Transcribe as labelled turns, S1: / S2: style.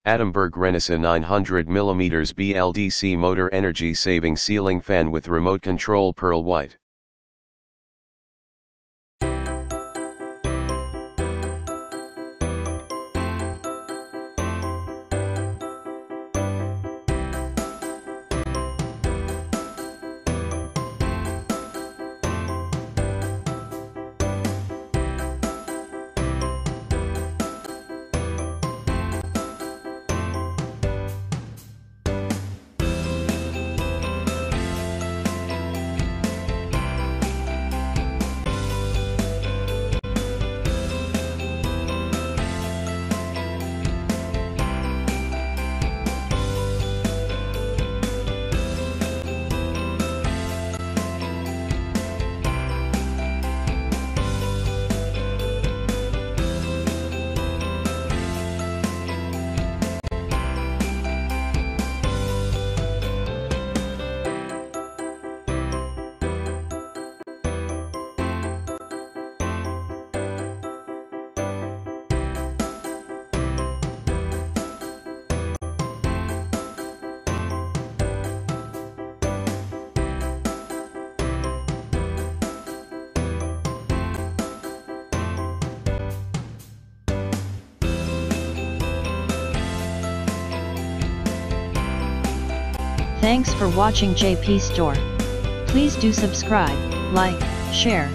S1: Atomberg Renesa 900mm BLDC motor energy saving ceiling fan with remote control pearl white.
S2: Thanks for watching JP Store. Please do subscribe, like, share,